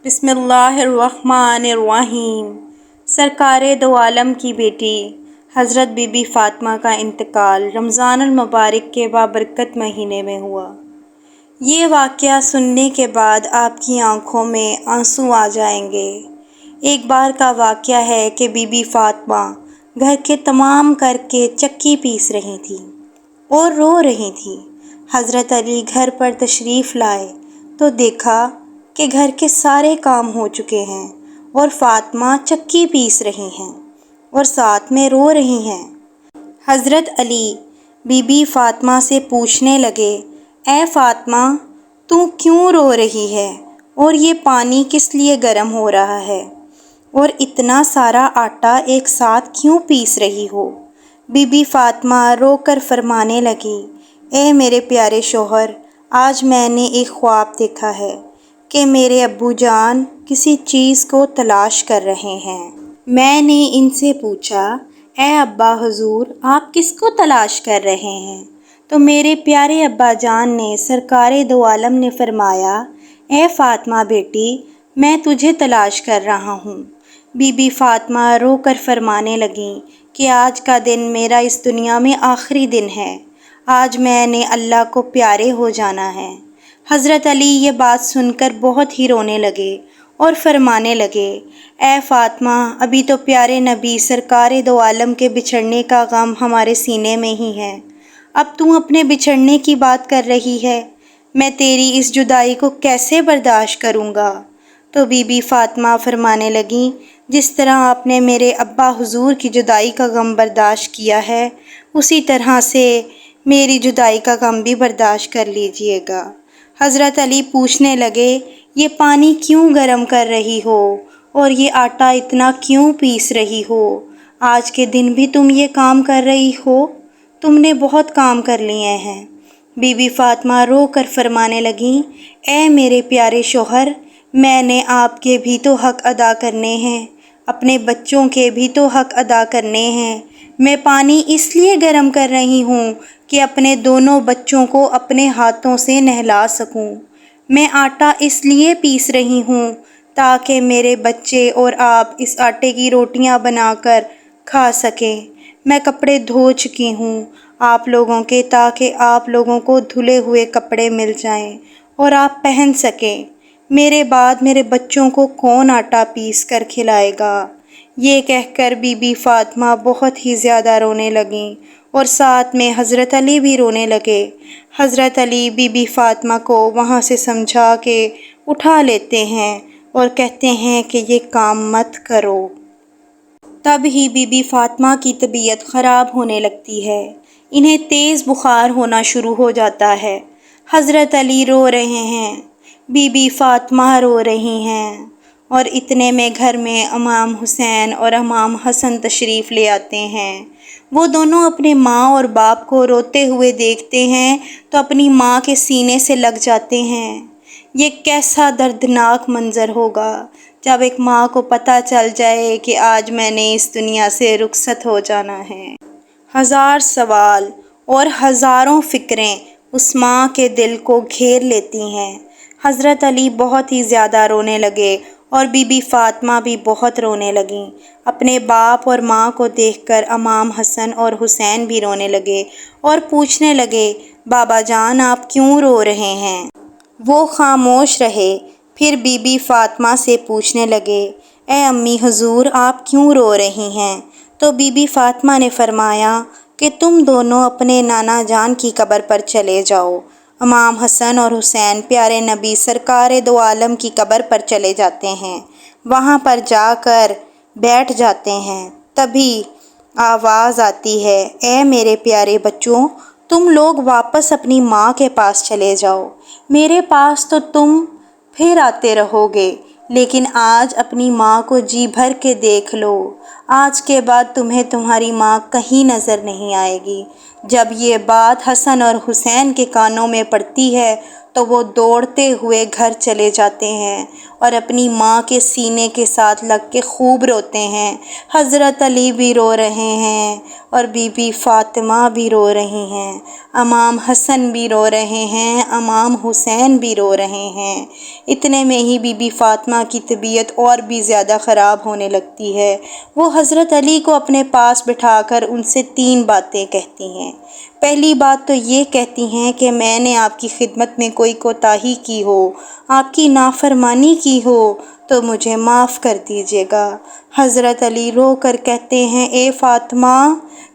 بسم اللہ الرحمن الرحیم۔ سرکار دو عالم کی بیٹی حضرت بی بی فاطمہ کا انتقال رمضان المبارک کے بابرکت مہینے میں ہوا۔ یہ واقعہ سننے کے بعد آپ کی آنکھوں میں آنسو آ جائیں گے۔ ایک بار کا واقعہ ہے کہ بی بی فاطمہ گھر کے تمام کر کے چکی پیس رہی تھیں اور رو رہی تھیں۔ حضرت علی گھر پر تشریف لائے تو دیکھا کہ گھر کے سارے کام ہو چکے ہیں اور فاطمہ چکی پیس رہی ہیں اور ساتھ میں رو رہی ہیں۔ حضرت علی بی بی فاطمہ سے پوچھنے لگے، اے فاطمہ، تو کیوں رو رہی ہے اور یہ پانی کس لیے گرم ہو رہا ہے اور اتنا سارا آٹا ایک ساتھ کیوں پیس رہی ہو؟ بی بی فاطمہ رو کر فرمانے لگی، اے میرے پیارے شوہر، آج میں نے ایک خواب دیکھا ہے کہ میرے ابو جان کسی چیز کو تلاش کر رہے ہیں۔ میں نے ان سے پوچھا، اے ابا حضور، آپ کس کو تلاش کر رہے ہیں؟ تو میرے پیارے ابا جان نے، سرکار دو عالم نے فرمایا، اے فاطمہ بیٹی، میں تجھے تلاش کر رہا ہوں۔ بی بی فاطمہ رو کر فرمانے لگیں کہ آج کا دن میرا اس دنیا میں آخری دن ہے، آج میں نے اللہ کو پیارے ہو جانا ہے۔ حضرت علی یہ بات سن کر بہت ہی رونے لگے اور فرمانے لگے، اے فاطمہ، ابھی تو پیارے نبی سرکار دو عالم کے بچھڑنے کا غم ہمارے سینے میں ہی ہے، اب تو اپنے بچھڑنے کی بات کر رہی ہے، میں تیری اس جدائی کو کیسے برداشت کروں گا؟ تو بی بی فاطمہ فرمانے لگیں، جس طرح آپ نے میرے ابا حضور کی جدائی کا غم برداشت کیا ہے، اسی طرح سے میری جدائی کا غم بھی برداشت کر لیجئے گا۔ حضرت علی پوچھنے لگے، یہ پانی کیوں گرم کر رہی ہو اور یہ آٹا اتنا کیوں پیس رہی ہو؟ آج کے دن بھی تم یہ کام کر رہی ہو؟ تم نے بہت کام کر لیے ہیں۔ بی بی فاطمہ رو کر فرمانے لگیں، اے میرے پیارے شوہر، میں نے آپ کے بھی تو حق ادا کرنے ہیں، اپنے بچوں کے بھی تو حق ادا کرنے ہیں۔ میں پانی اس لیے گرم کر رہی ہوں کہ اپنے دونوں بچوں کو اپنے ہاتھوں سے نہلا سکوں۔ میں آٹا اس لیے پیس رہی ہوں تاکہ میرے بچے اور آپ اس آٹے کی روٹیاں بنا کر کھا سکیں۔ میں کپڑے دھو چکی ہوں آپ لوگوں کے، تاکہ آپ لوگوں کو دھلے ہوئے کپڑے مل جائیں اور آپ پہن سکیں۔ میرے بعد میرے بچوں کو کون آٹا پیس کر کھلائے گا؟ یہ کہہ کر بی بی فاطمہ بہت ہی زیادہ رونے لگیں اور ساتھ میں حضرت علی بھی رونے لگے۔ حضرت علی بی بی فاطمہ کو وہاں سے سمجھا کے اٹھا لیتے ہیں اور کہتے ہیں کہ یہ کام مت کرو۔ تب ہی بی بی فاطمہ کی طبیعت خراب ہونے لگتی ہے، انہیں تیز بخار ہونا شروع ہو جاتا ہے۔ حضرت علی رو رہے ہیں، بی بی فاطمہ رو رہی ہیں اور اتنے میں گھر میں امام حسین اور امام حسن تشریف لے آتے ہیں۔ وہ دونوں اپنے ماں اور باپ کو روتے ہوئے دیکھتے ہیں تو اپنی ماں کے سینے سے لگ جاتے ہیں۔ یہ کیسا دردناک منظر ہوگا جب ایک ماں کو پتہ چل جائے کہ آج میں نے اس دنیا سے رخصت ہو جانا ہے۔ ہزار سوال اور ہزاروں فکریں اس ماں کے دل کو گھیر لیتی ہیں۔ حضرت علی بہت ہی زیادہ رونے لگے اور بی بی فاطمہ بھی بہت رونے لگیں۔ اپنے باپ اور ماں کو دیکھ کر امام حسن اور حسین بھی رونے لگے اور پوچھنے لگے، بابا جان آپ کیوں رو رہے ہیں؟ وہ خاموش رہے، پھر بی بی فاطمہ سے پوچھنے لگے، اے امی حضور، آپ کیوں رو رہی ہیں؟ تو بی بی فاطمہ نے فرمایا کہ تم دونوں اپنے نانا جان کی قبر پر چلے جاؤ۔ امام حسن اور حسین پیارے نبی سرکار دو عالم کی قبر پر چلے جاتے ہیں، وہاں پر جا کر بیٹھ جاتے ہیں۔ تبھی آواز آتی ہے، اے میرے پیارے بچوں، تم لوگ واپس اپنی ماں کے پاس چلے جاؤ، میرے پاس تو تم پھر آتے رہو گے، لیکن آج اپنی ماں کو جی بھر کے دیکھ لو۔ آج کے بعد تمہیں تمہاری ماں کہیں نظر نہیں آئے گی۔ جب یہ بات حسن اور حسین کے کانوں میں پڑتی ہے تو وہ دوڑتے ہوئے گھر چلے جاتے ہیں اور اپنی ماں کے سینے کے ساتھ لگ کے خوب روتے ہیں۔ حضرت علی بھی رو رہے ہیں اور بی بی فاطمہ بھی رو رہی ہیں، امام حسن بھی رو رہے ہیں، امام حسین بھی رو رہے ہیں۔ اتنے میں ہی بی بی فاطمہ کی طبیعت اور بھی زیادہ خراب ہونے لگتی ہے۔ وہ حضرت علی کو اپنے پاس بٹھا کر ان سے 3 باتیں کہتی ہیں۔ پہلی بات تو یہ کہتی ہیں کہ میں نے آپ کی خدمت میں کوئی کوتاہی کی ہو، آپ کی نافرمانی کی ہو تو مجھے معاف کر دیجیے گا۔ حضرت علی رو کر کہتے ہیں، اے فاطمہ،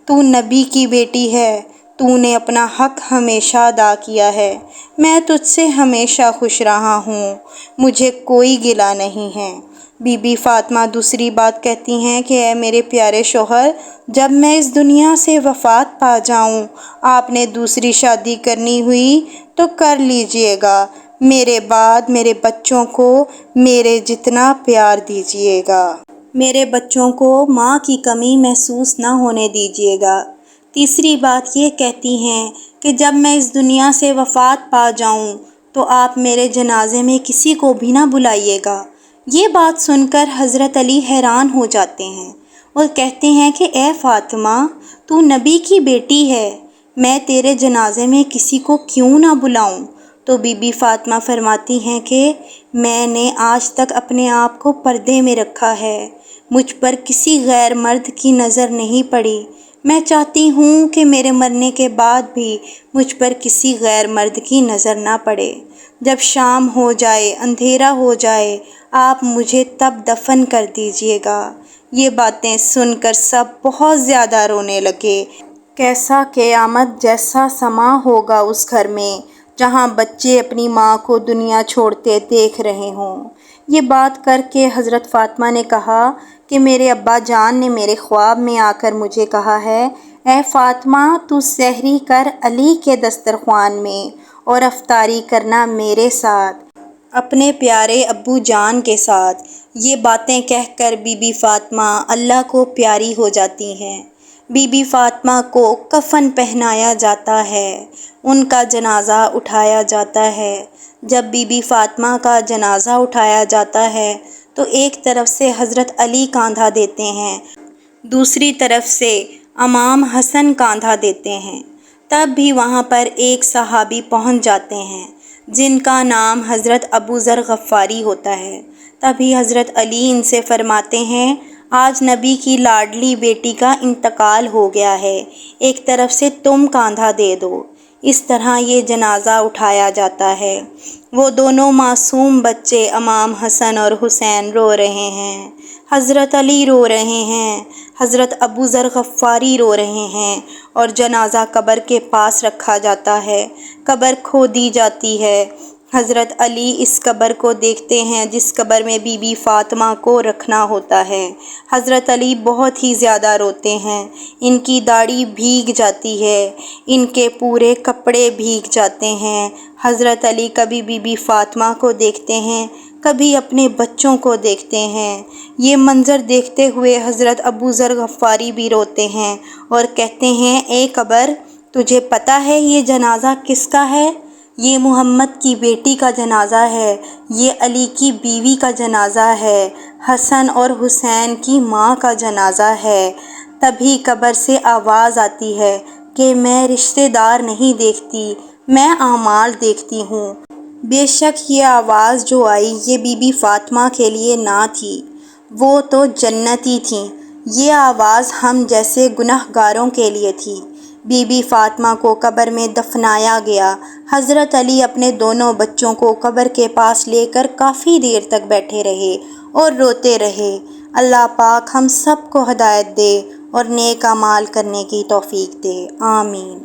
تو نبی کی بیٹی ہے، تو نے اپنا حق ہمیشہ ادا کیا ہے، میں تجھ سے ہمیشہ خوش رہا ہوں، مجھے کوئی گلہ نہیں ہے۔ بی بی فاطمہ دوسری بات کہتی ہیں کہ اے میرے پیارے شوہر، جب میں اس دنیا سے وفات پا جاؤں، آپ نے دوسری شادی کرنی ہوئی تو کر لیجئے گا، میرے بعد میرے بچوں کو میرے جتنا پیار دیجئے گا، میرے بچوں کو ماں کی کمی محسوس نہ ہونے دیجئے گا۔ تیسری بات یہ کہتی ہیں کہ جب میں اس دنیا سے وفات پا جاؤں تو آپ میرے جنازے میں کسی کو بھی نہ بلائیے گا۔ یہ بات سن کر حضرت علی حیران ہو جاتے ہیں اور کہتے ہیں کہ اے فاطمہ، تو نبی کی بیٹی ہے، میں تیرے جنازے میں کسی کو کیوں نہ بلاؤں؟ تو بی بی فاطمہ فرماتی ہیں کہ میں نے آج تک اپنے آپ کو پردے میں رکھا ہے، مجھ پر کسی غیر مرد کی نظر نہیں پڑی، میں چاہتی ہوں کہ میرے مرنے کے بعد بھی مجھ پر کسی غیر مرد کی نظر نہ پڑے۔ جب شام ہو جائے، اندھیرا ہو جائے، آپ مجھے تب دفن کر دیجیے گا۔ یہ باتیں سن کر سب بہت زیادہ رونے لگے۔ کیسا قیامت جیسا سما ہوگا اس گھر میں جہاں بچے اپنی ماں کو دنیا چھوڑتے دیکھ رہے ہوں۔ یہ بات کر کے حضرت فاطمہ نے کہا کہ میرے ابا جان نے میرے خواب میں آ کر مجھے کہا ہے، اے فاطمہ، تو سحری کر علی کے دسترخوان میں اور افطاری کرنا میرے ساتھ، اپنے پیارے ابو جان کے ساتھ۔ یہ باتیں کہہ کر بی بی فاطمہ اللہ کو پیاری ہو جاتی ہیں۔ بی بی فاطمہ کو کفن پہنایا جاتا ہے، ان کا جنازہ اٹھایا جاتا ہے۔ جب بی بی فاطمہ کا جنازہ اٹھایا جاتا ہے تو ایک طرف سے حضرت علی کاندھا دیتے ہیں، دوسری طرف سے امام حسن کاندھا دیتے ہیں۔ تب بھی وہاں پر ایک صحابی پہنچ جاتے ہیں جن کا نام حضرت ابو ذر غفاری ہوتا ہے۔ تبھی حضرت علی ان سے فرماتے ہیں، آج نبی کی لاڈلی بیٹی کا انتقال ہو گیا ہے، ایک طرف سے تم کاندھا دے دو۔ اس طرح یہ جنازہ اٹھایا جاتا ہے۔ وہ دونوں معصوم بچے امام حسن اور حسین رو رہے ہیں، حضرت علی رو رہے ہیں، حضرت ابو ذر غفاری رو رہے ہیں اور جنازہ قبر کے پاس رکھا جاتا ہے، قبر کھودی جاتی ہے۔ حضرت علی اس قبر کو دیکھتے ہیں جس قبر میں بی بی فاطمہ کو رکھنا ہوتا ہے۔ حضرت علی بہت ہی زیادہ روتے ہیں، ان کی داڑھی بھیگ جاتی ہے، ان کے پورے کپڑے بھیگ جاتے ہیں۔ حضرت علی کبھی بی بی فاطمہ کو دیکھتے ہیں، کبھی اپنے بچوں کو دیکھتے ہیں۔ یہ منظر دیکھتے ہوئے حضرت ابو ذر غفاری بھی روتے ہیں اور کہتے ہیں، اے قبر، تجھے پتہ ہے یہ جنازہ کس کا ہے؟ یہ محمد کی بیٹی کا جنازہ ہے، یہ علی کی بیوی کا جنازہ ہے، حسن اور حسین کی ماں کا جنازہ ہے۔ تبھی قبر سے آواز آتی ہے کہ میں رشتہ دار نہیں دیکھتی، میں اعمال دیکھتی ہوں۔ بے شک یہ آواز جو آئی یہ بی بی فاطمہ کے لیے نہ تھی، وہ تو جنتی تھیں، یہ آواز ہم جیسے گناہ گاروں کے لیے تھی۔ بی بی فاطمہ کو قبر میں دفنایا گیا۔ حضرت علی اپنے دونوں بچوں کو قبر کے پاس لے کر کافی دیر تک بیٹھے رہے اور روتے رہے۔ اللہ پاک ہم سب کو ہدایت دے اور نیک اعمال کرنے کی توفیق دے، آمین۔